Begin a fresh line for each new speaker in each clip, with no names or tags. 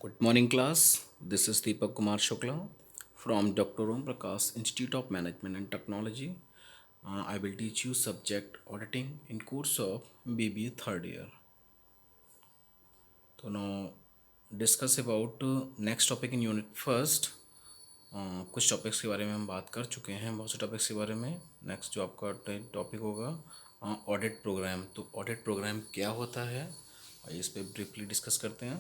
Good morning, class. This is Deepak Kumar Shukla from Dr. Om Prakash Institute of Management and Technology. I will teach you subject auditing in course of BBA third year. So now discuss about next topic in unit first. कुछ topics के बारे में हम बात कर चुके हैं, बहुत से टॉपिक्स के बारे में. नेक्स्ट जो आपका टॉपिक होगा ऑडिट प्रोग्राम. तो ऑडिट प्रोग्राम क्या होता है, आइए इस पर ब्रीफली डिस्कस करते हैं.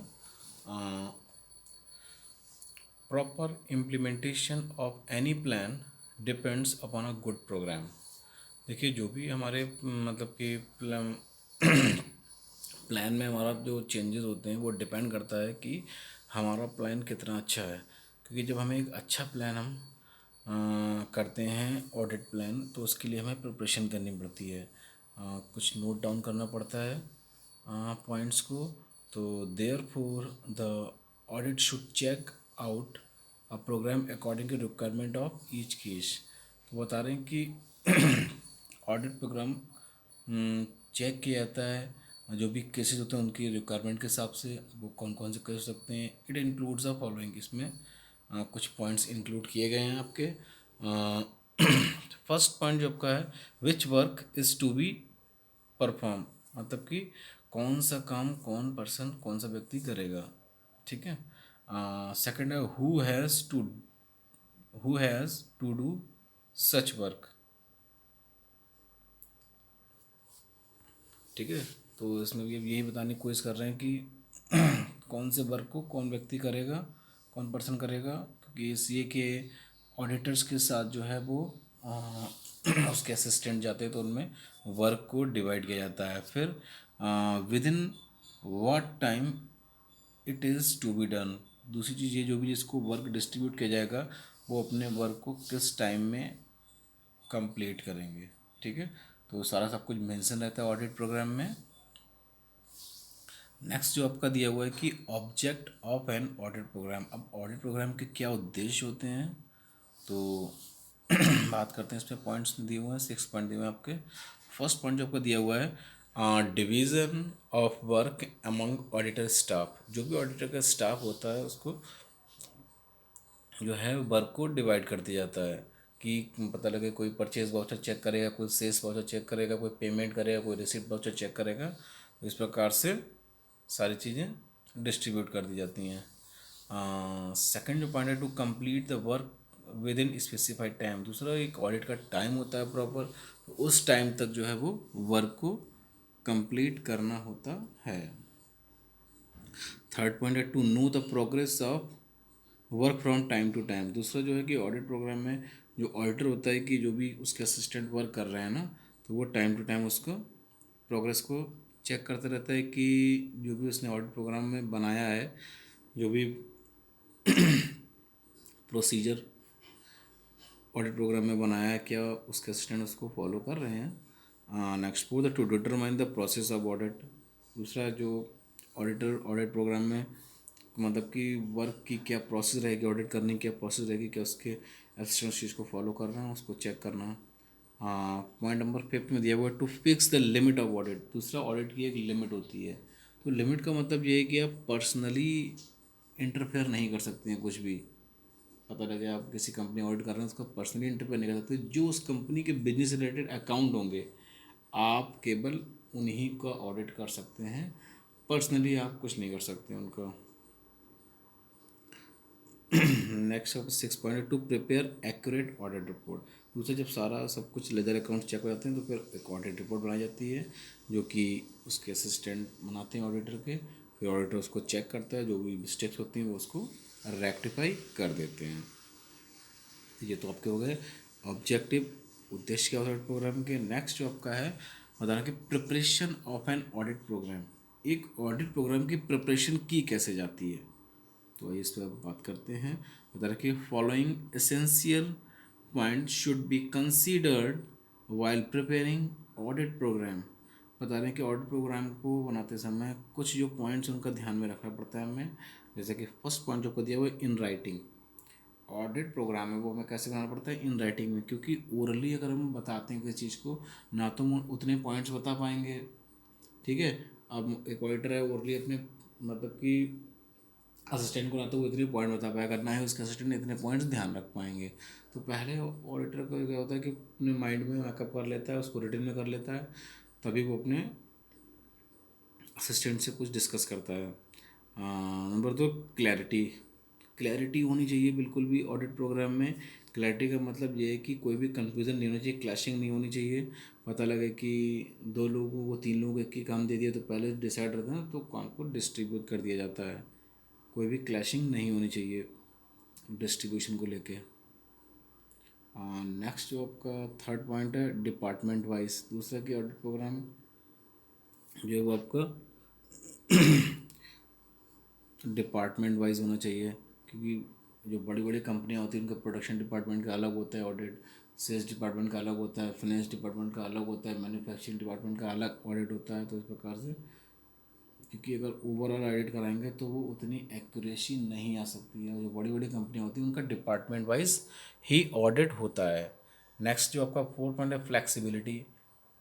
Proper implementation of any plan depends upon a good programme. देखिए, जो भी हमारे मतलब कि प्लान में हमारा जो चेंजेस होते हैं वो डिपेंड करता है कि हमारा प्लान कितना अच्छा है. क्योंकि जब हमें एक अच्छा प्लान हम करते हैं ऑडिट प्लान, तो उसके लिए हमें प्रिपरेशन करनी पड़ती है. कुछ नोट डाउन करना पड़ता है पॉइंट्स को. तो therefore the audit should check out a programme according to requirement of each case. तो बता रहे हैं कि ऑडिट प्रोग्राम चेक किया जाता है जो भी केसेस होते हैं उनकी रिक्वायरमेंट के हिसाब से. वो कौन कौन से केस हो सकते हैं, इट इंक्लूड्स द फॉलोइंग. इसमें कुछ पॉइंट्स इंक्लूड किए गए हैं आपके. फर्स्ट पॉइंट जो आपका है, which work is to be perform, मतलब कि कौन सा काम कौन सा व्यक्ति करेगा. ठीक है. सेकंड है, who has to do such work. ठीक है. तो इसमें भी अब यही बताने की कोशिश कर रहे हैं कि कौन से वर्क को कौन व्यक्ति करेगा, कौन पर्सन करेगा. क्योंकि सी ए के ऑडिटर्स के साथ जो है वो उसके असिस्टेंट जाते हैं, तो उनमें वर्क को डिवाइड किया जाता है. फिर within what time it is to be done. दूसरी चीज़ ये, जो भी जिसको वर्क डिस्ट्रीब्यूट किया जाएगा वो अपने वर्क को किस टाइम में कंप्लीट करेंगे. ठीक है. तो सारा सब कुछ मेंशन रहता है ऑडिट प्रोग्राम में. नेक्स्ट जो आपका दिया हुआ है कि object of an audit programme. अब ऑडिट प्रोग्राम के क्या उद्देश्य होते हैं, तो बात करते हैं. इस पर पॉइंट्स दिए हुए हैं, 6 पॉइंट दिए हुए हैं आपके. फर्स्ट पॉइंट जो आपका दिया हुआ है, division of work among auditor staff. जो भी ऑडिटर का स्टाफ होता है उसको जो है वर्क को डिवाइड कर दिया जाता है कि पता लगे कोई परचेज वाउचर चेक करेगा, कोई सेल्स वाउचर चेक करेगा, कोई पेमेंट करेगा, कोई रिसिप्ट वाउचर चेक करेगा. तो इस प्रकार से सारी चीज़ें डिस्ट्रीब्यूट कर दी जाती हैं. सेकंड जो पॉइंट है, to complete the work within specified time. दूसरा, एक ऑडिट का टाइम होता है प्रॉपर, तो उस टाइम तक जो है वो वर्क को कंप्लीट करना होता है. थर्ड पॉइंट है, to know the progress of work from time to time. दूसरा जो है कि ऑडिट प्रोग्राम में जो ऑडिटर होता है कि जो भी उसके असिस्टेंट वर्क कर रहे हैं ना, तो वो टाइम टू टाइम उसको प्रोग्रेस को चेक करते रहता है कि जो भी उसने ऑडिट प्रोग्राम में बनाया है, जो भी प्रोसीजर ऑडिट प्रोग्राम में बनाया है, क्या उसके असिस्टेंट उसको फॉलो कर रहे हैं. Next four the two determine the process of audit. दूसरा जो ऑडिटर ऑडिट प्रोग्राम में मतलब कि वर्क की क्या प्रोसेस रहेगी, ऑडिट करने की क्या प्रोसेस रहेगी, क्या उसके असिस्टेंट चीज़ को फॉलो कर रहे हैं, उसको चेक करना. पॉइंट नंबर 5 में दिया हुआ है, to fix the limit of audit. दूसरा, ऑडिट की एक लिमिट होती है. तो लिमिट का मतलब ये है कि आप पर्सनली इंटरफेयर नहीं कर सकते हैं कुछ भी. पता लगे आप किसी कंपनी ऑडिट कर रहे हैं, उसको पर्सनली इंटरफेयर नहीं कर सकते. जो उस कंपनी के बिजनेस रिलेटेड अकाउंट होंगे, आप केवल उन्हीं का ऑडिट कर सकते हैं. पर्सनली आप कुछ नहीं कर सकते उनका. Next 6 point, to prepare accurate audit report. दूसरा, जब सारा सब कुछ लेजर अकाउंट चेक हो जाते हैं तो फिर एक ऑडिट रिपोर्ट बनाई जाती है जो कि उसके असिस्टेंट बनाते हैं ऑडिटर के. फिर ऑडिटर उसको चेक करता है, जो भी मिस्टेक्स होती हैं वो उसको रेक्टिफाई कर देते हैं. ये तो आपके हो गए ऑब्जेक्टिव, उद्देश्य क्या होता है प्रोग्राम के. नेक्स्ट जो आपका है बताना कि preparation of an audit programme. एक ऑडिट प्रोग्राम की प्रिपरेशन की कैसे जाती है, तो इस पर बात करते हैं. बता रहे कि following essential point should be considered while preparing audit programme. बता रहे हैं कि ऑडिट प्रोग्राम को बनाते समय कुछ जो पॉइंट्स उनका ध्यान में रखना पड़ता है हमें. जैसे कि फर्स्ट पॉइंट जो को दिया हुआ है, इन राइटिंग. ऑडिट प्रोग्राम है वो हमें कैसे बनाना पड़ता है, इन राइटिंग में. क्योंकि ओरली अगर हम बताते हैं किसी चीज़ को, ना तो हम उतने पॉइंट्स बता पाएंगे. ठीक है. अब एक ऑडिटर है, ओरली अपने मतलब कि असिस्टेंट को ना तो वो इतने पॉइंट बता पाएगा, ना ही उसके असिस्टेंट इतने पॉइंट्स ध्यान रख पाएंगे। तो पहले ऑडिटर को क्या होता है कि अपने माइंड में मैकअप कर लेता है, उसको रिटन में कर लेता है, तभी वो अपने असिस्टेंट से कुछ डिस्कस करता है। Number 2, clarity. क्लैरिटी होनी चाहिए बिल्कुल भी ऑडिट प्रोग्राम में। क्लैरिटी का मतलब ये है कि कोई भी कंफ्यूजन नहीं होना चाहिए, क्लैशिंग नहीं होनी चाहिए। पता लगे कि दो लोगों को, तीन लोगों को एक ही काम दे दिया तो पहले डिसाइड रहता है ना, तो काम को डिस्ट्रीब्यूट कर दिया जाता है। कोई भी क्लैशिंग नहीं होनी चाहिए डिस्ट्रीब्यूशन को लेके। नेक्स्ट जो आपका थर्ड पॉइंट है, डिपार्टमेंट वाइज। दूसरा कि ऑडिट प्रोग्राम जो है वो आपका डिपार्टमेंट वाइज होना चाहिए, क्योंकि जो बड़ी बड़ी कंपनियां होती हैं उनका प्रोडक्शन डिपार्टमेंट का अलग होता है ऑडिट, सेल्स डिपार्टमेंट का अलग होता है, फाइनेंस डिपार्टमेंट का अलग होता है, मैन्युफैक्चरिंग डिपार्टमेंट का अलग ऑडिट होता है। तो इस प्रकार से, क्योंकि अगर ओवरऑल ऑडिट कराएंगे तो वो उतनी एक्यूरेसी नहीं आ सकती है। जो बड़ी बड़ी कंपनियां होती हैं उनका डिपार्टमेंट वाइज ही ऑडिट होता है। नेक्स्ट जो आपका फोर्थ पॉइंट है, फ्लेक्सिबिलिटी।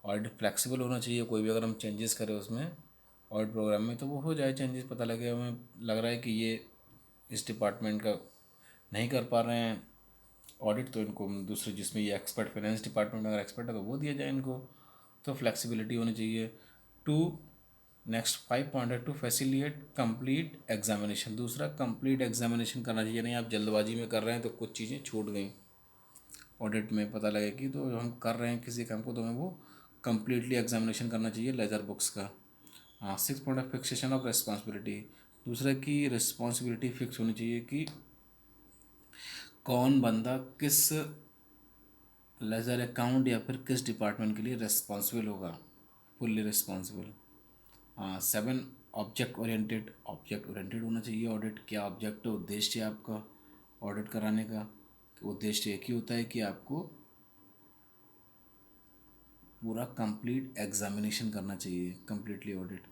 ऑडिट फ्लेक्सिबल होना चाहिए। कोई भी अगर हम चेंजेस करें उसमें ऑडिट प्रोग्राम में तो वो हो जाए चेंजेस, पता लगे हमें लग रहा है कि ये इस डिपार्टमेंट का नहीं कर पा रहे हैं ऑडिट, तो इनको दूसरे जिसमें ये एक्सपर्ट, फाइनेंस डिपार्टमेंट में अगर एक्सपर्ट है तो वो दिया जाए इनको। तो फ्लेक्सिबिलिटी होनी चाहिए। टू नेक्स्ट 5 पॉइंट है, टू फैसिलिटेट कंप्लीट एग्जामिनेशन। दूसरा, कंप्लीट एग्जामिनेशन करना चाहिए। नहीं आप जल्दबाजी में कर रहे हैं तो कुछ चीज़ें छूट गई ऑडिट में, पता लगे कि तो हम कर रहे हैं किसी काम को तो हमें वो कंप्लीटली एग्जामिनेशन करना चाहिए लेजर बुक्स का। हाँ, 6 point of fixation of responsibility. दूसरा की रिस्पॉन्सिबिलिटी फिक्स होनी चाहिए कि कौन बंदा किस लेजर अकाउंट या फिर किस डिपार्टमेंट के लिए रिस्पॉन्सिबल होगा, फुल्ली रिस्पॉन्सिबल। हाँ, 7, ऑब्जेक्ट ओरिएंटेड। ऑब्जेक्ट ओरिएंटेड होना चाहिए ऑडिट। क्या ऑब्जेक्ट उद्देश्य है आपका ऑडिट कराने का? उद्देश्य एक ही होता है कि आपको पूरा कंप्लीट एग्जामिनेशन करना चाहिए, कंप्लीटली ऑडिट,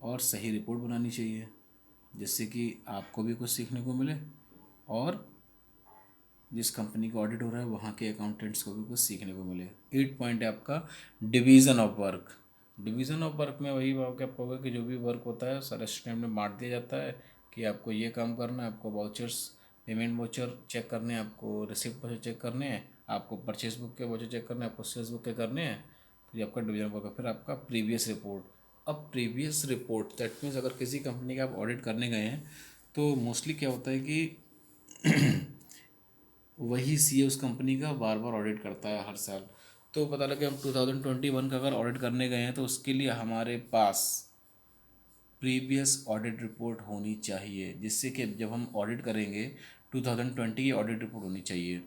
और सही रिपोर्ट बनानी चाहिए जिससे कि आपको भी कुछ सीखने को मिले और जिस कंपनी का ऑडिट हो रहा है वहाँ के अकाउंटेंट्स को भी कुछ सीखने को मिले। 8 पॉइंट है आपका division of work. Division of work में वही क्या होगा कि जो भी वर्क होता है सारे स्टैंड में बांट दिया जाता है कि आपको ये काम करना है, आपको वाउचर्स, पेमेंट वाउचर चेक करने हैं, आपको रिसिप्ट वाउचर चेक करने हैं, आपको परचेज बुक के वाउचर चेक करने हैं, आपको सेल्स बुक के करने हैं। तो ये आपका डिवीज़न ऑफ वर्क है। फिर आपका प्रीवियस रिपोर्ट। अब प्रीवियस रिपोर्ट दैट मीन्स अगर किसी कंपनी का आप ऑडिट करने गए हैं तो मोस्टली क्या होता है कि वही सीए उस कंपनी का बार बार ऑडिट करता है हर साल। तो पता लगे हम 2021 का अगर ऑडिट करने गए हैं तो उसके लिए हमारे पास प्रीवियस ऑडिट रिपोर्ट होनी चाहिए, जिससे कि जब हम ऑडिट करेंगे 2020 की ऑडिट रिपोर्ट होनी चाहिए।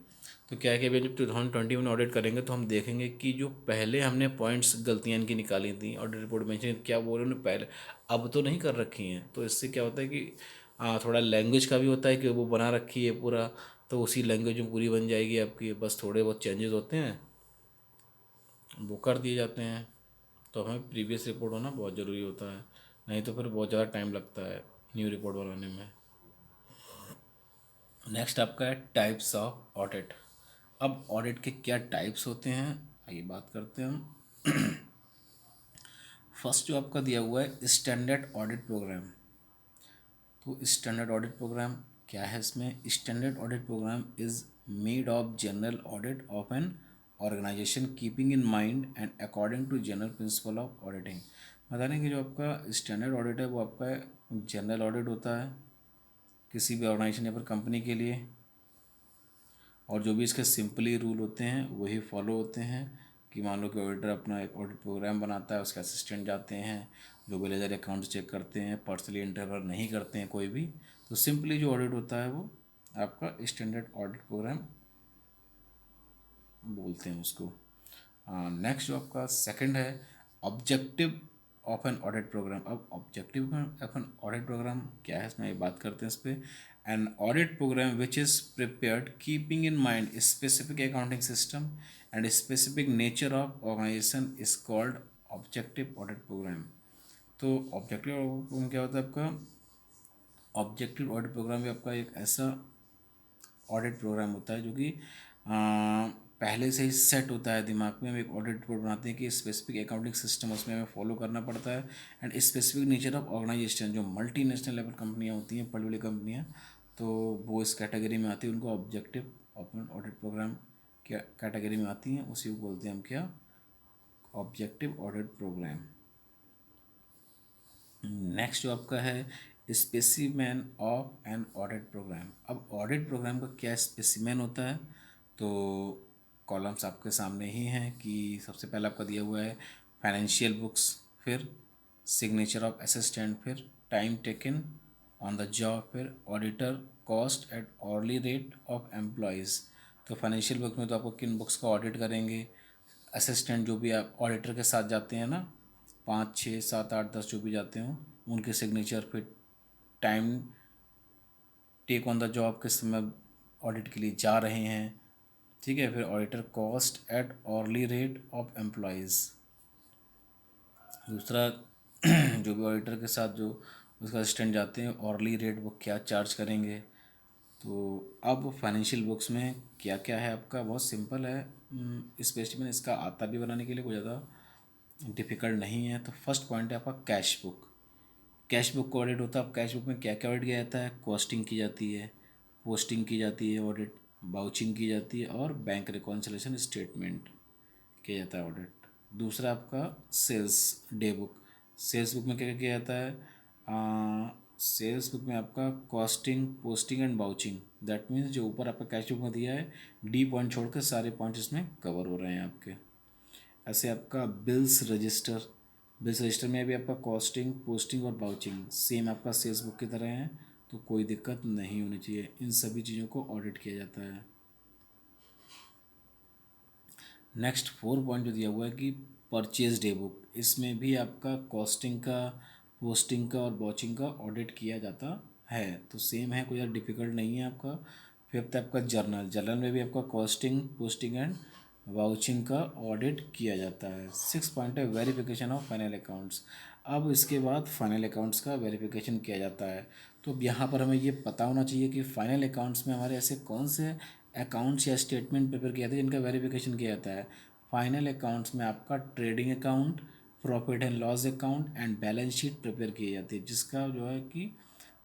तो क्या है कि अभी जब 2021 में ऑडिट करेंगे तो हम देखेंगे कि जो पहले हमने पॉइंट्स गलतियाँ इनकी निकाली थी ऑडिट रिपोर्ट में, क्या बोल रहे उन्होंने पहले अब तो नहीं कर रखी हैं। तो इससे क्या होता है कि थोड़ा लैंग्वेज का भी होता है कि वो बना रखी है पूरा, तो उसी लैंग्वेज में पूरी बन जाएगी आपकी, बस थोड़े बहुत चेंजेस होते हैं वो कर दिए जाते हैं। तो हमें प्रीवियस रिपोर्ट होना बहुत ज़रूरी होता है, नहीं तो फिर बहुत ज़्यादा टाइम लगता है न्यू रिपोर्ट बनाने में। नेक्स्ट आपका है टाइप्स ऑफ ऑडिट। अब ऑडिट के क्या टाइप्स होते हैं आइए बात करते हैं हम। फर्स्ट जो आपका दिया हुआ है स्टैंडर्ड ऑडिट प्रोग्राम। तो स्टैंडर्ड ऑडिट प्रोग्राम क्या है? इसमें standard audit programme is made of general audit of an organisation keeping in mind and according to general principle of auditing. बता दें कि जो आपका स्टैंडर्ड ऑडिट है वो आपका जनरल ऑडिट होता है किसी भी ऑर्गेनाइजेशन या फिर कंपनी के लिए, और जो भी इसके सिंपली रूल होते हैं वही फॉलो होते हैं। कि मान लो कि ऑडिटर अपना एक ऑडिट प्रोग्राम बनाता है, उसके असिस्टेंट जाते हैं जो भी लेजर अकाउंट्स चेक करते हैं, पर्सनली इंटरफेयर नहीं करते हैं कोई भी। तो सिंपली जो ऑडिट होता है वो आपका स्टैंडर्ड ऑडिट प्रोग्राम बोलते हैं उसको। नेक्स्ट जो आपका सेकंड है objective of an audit programme. अब objective of an audit programme क्या है इसमें बात करते हैं इस पर। An audit program which is prepared keeping in mind specific accounting system and specific nature of organisation is called objective audit programme. तो ऑब्जेक्टिव प्रोग्राम क्या होता है आपका? ऑब्जेक्टिव ऑडिट प्रोग्राम भी आपका एक ऐसा ऑडिट प्रोग्राम होता है जो कि पहले से ही सेट होता है दिमाग में, हम एक ऑडिट रिपोर्ट बनाते हैं कि स्पेसिफिक अकाउंटिंग सिस्टम उसमें हमें फॉलो करना पड़ता है and specific nature of organisation. जो मल्टीनेशनल लेवल कंपनियां होती हैं, बड़ी बड़ी कंपनियां, तो वो इस कैटेगरी में आती है, उनको ऑब्जेक्टिव ओपन ऑडिट प्रोग्राम क्या कैटेगरी में आती हैं, उसी को बोलते हैं हम क्या, ऑब्जेक्टिव ऑडिट प्रोग्राम। नेक्स्ट जो आपका है specimen of an audit programme. अब ऑडिट प्रोग्राम का क्या स्पेसिमेन होता है, तो कॉलम्स आपके सामने ही हैं कि सबसे पहले आपका दिया हुआ है फाइनेंशियल बुक्स, फिर सिग्नेचर ऑफ असिस्टेंट, फिर time taken on the job, फिर auditor cost at hourly rate of employees. तो फाइनेंशियल बुक में तो आपको किन बुक्स का ऑडिट करेंगे, असिस्टेंट जो भी आप ऑडिटर के साथ जाते हैं ना, 5 6 7 8 10 जो भी जाते हों, उनके सिग्नेचर, फिर time take on the job किस समय ऑडिट के लिए जा रहे हैं, ठीक है, फिर auditor cost at hourly rate of employees. दूसरा जो भी ऑडिटर के साथ जो उसका असिस्टेंट जाते हैं, ऑर्ली रेट वो क्या चार्ज करेंगे। तो अब फाइनेंशियल बुक्स में क्या क्या है आपका, बहुत सिंपल है, स्पेसिफिक इसका आता भी बनाने के लिए कोई ज़्यादा डिफ़िकल्ट नहीं है। तो फर्स्ट पॉइंट है आपका कैश बुक। कैश बुक का ऑडिट होता है। अब कैश बुक में क्या क्या ऑडिट किया जाता है, कॉस्टिंग की जाती है, पोस्टिंग की जाती है ऑडिट, बाउचिंग की जाती है और बैंक रिकॉन्सिलेशन स्टेटमेंट किया जाता है ऑडिट। दूसरा आपका sales day book. Sales book में क्या क्या किया जाता है, सेल्स बुक में आपका costing, posting and vouching, that means जो ऊपर आपका कैश बुक में दिया है, डी पॉइंट छोड़कर सारे पॉइंट इसमें कवर हो रहे हैं आपके। ऐसे आपका बिल्स रजिस्टर, बिल्स रजिस्टर में भी आपका कॉस्टिंग, पोस्टिंग और बाउचिंग सेम आपका सेल्स बुक की तरह है, तो कोई दिक्कत नहीं होनी चाहिए। इन सभी चीज़ों को ऑडिट किया जाता है। नेक्स्ट 4 पॉइंट जो दिया हुआ है कि परचेज डे बुक, इसमें भी आपका कॉस्टिंग का, पोस्टिंग का और बाउचिंग का ऑडिट किया जाता है, तो सेम है, कोई ज़्यादा डिफिकल्ट नहीं है आपका। फिफ्थ आपका जर्नल, जर्नल में भी आपका कॉस्टिंग, पोस्टिंग एंड वाउचिंग का ऑडिट किया जाता है। 6 पॉइंट है वेरिफिकेशन ऑफ फाइनल अकाउंट्स। अब इसके बाद फाइनल अकाउंट्स का वेरिफिकेशन किया जाता है। तो अब यहाँ पर हमें ये पता होना चाहिए कि फाइनल अकाउंट्स में हमारे ऐसे कौन से अकाउंट्स या स्टेटमेंट प्रिपेयर किया जाता है जिनका वेरिफिकेशन किया जाता है। फाइनल अकाउंट्स में आपका trading account, profit and loss account and balance sheet prepare की जाती है, जिसका जो है कि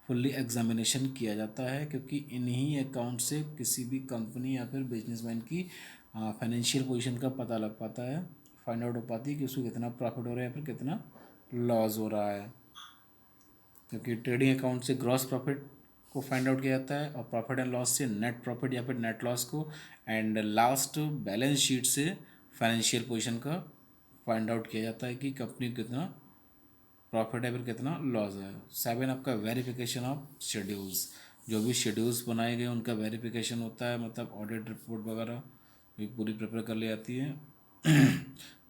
फुल्ली एग्जामिनेशन किया जाता है, क्योंकि इन्हीं अकाउंट से किसी भी कंपनी या फिर बिजनेसमैन की फाइनेंशियल पोजीशन का पता लग पाता है, फाइंड आउट हो पाती है कि उसको कितना प्रॉफिट हो रहा है या फिर कितना लॉस हो रहा है। क्योंकि ट्रेडिंग अकाउंट से ग्रॉस प्रॉफिट को फाइंड आउट किया जाता है और प्रॉफिट एंड लॉस से नेट प्रॉफिट या फिर नेट लॉस को, एंड लास्ट बैलेंस शीट से फाइनेंशियल पोजीशन का फाइंड आउट किया जाता है कि कंपनी को कितना प्रॉफिट है फिर कितना लॉस है। 7 आपका वेरिफिकेशन ऑफ शेड्यूल्स, जो भी शेड्यूल्स बनाए गए उनका वेरिफिकेशन होता है, मतलब ऑडिट रिपोर्ट वगैरह भी पूरी प्रिपेयर कर ली जाती है।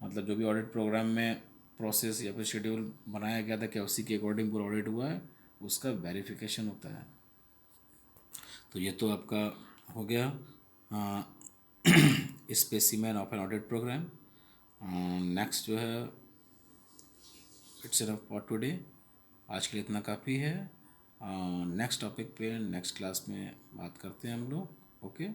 मतलब जो भी ऑडिट प्रोग्राम में प्रोसेस या फिर शेड्यूल बनाया गया था क्या उसी के अकॉर्डिंग पूरा ऑडिट हुआ है, उसका वेरिफिकेशन होता है। तो ये तो आपका हो गया specimen of an audit programme. Next जो है इट्स इनफ फॉर टुडे, आज के लिए इतना काफ़ी है। नेक्स्ट टॉपिक पे नेक्स्ट क्लास में बात करते हैं हम लोग। ओके।